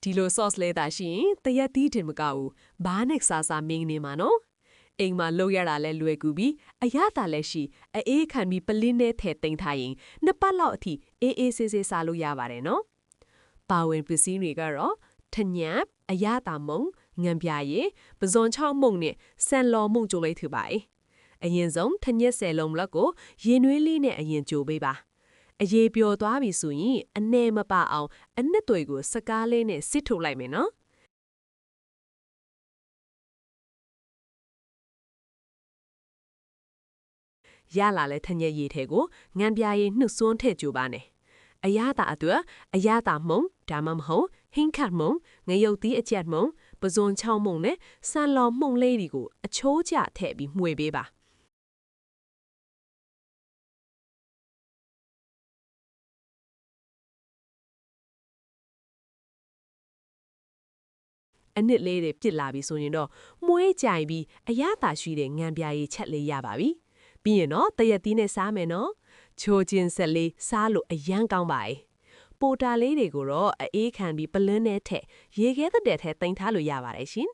ဒီလို sauce လဲတာရှိရင်တရက်သီးတင်မကဘူးဘာနဲ့စားစားမင်းနေမှာနော်အိမ်မှာလုပ်ရတာလဲလွယ်ကူပြီးအရသာလဲရှိအေးခံပြီးပလင်းနဲ့ထဲသိမ်းထားရင်နှစ်ပတ်လောက်အထိအေးဆေးဆေးစားလို့ရပါတယ်နော်ပါဝင်ပစ္စည်းတွေကတော့ထညံအရသာမုံငံပြရည်ပဇွန်ချောင်းမုံနဲ့ဆန်လော်မုံကြိုလေးထူပါတယ်အရင်ဆုံးထညက်ဆယ်လုံးလက်ကိုရေနွေးလေးနဲ့အရင်ကြိုပေးပါအရေးပျော်သွားပြီဆိုရင်အနေမပအောင်အနှစ်တွေကိုစကားလေးနဲ့စစ်ထုတ်လိုက်မယ်နော်ရလာလဲထညက်ရည်ထဲကိုငံပြားရည်နှုတ်စွန်းထည့်ကြိုပါနဲ့အရသာအတွက်အရသာမုံဒါမှမဟုတ်ဟင်းခတ်မုံငရုတ်သီးအကျက်မုံပဇွန်ချောင်းမုံနဲ့ဆန်လော်မုံလေးတွေကိုအချိုးကျထည့်ပြီးမှွေပေးပါအနစ်လေးတွေပြစ်လာပြီဆိုရင်တော့မွေးကြိုင်ပြီးအရသာရှိတဲ့ငံပြားရည်ချက်လေးရပါပြီပြီးရင်တော့တရက်သီးနဲ့စားမယ်နော်ချိုးချင်းဆက်လေးစားလို့အယမ်းကောင်းပါ යි ပိုတာလေးတွေကိုတော့အေးခံပြီးပလင်းနဲ့ထက်ရေခဲတဲ့ထဲတင်ထားလို့ရပါတယ်ရှင်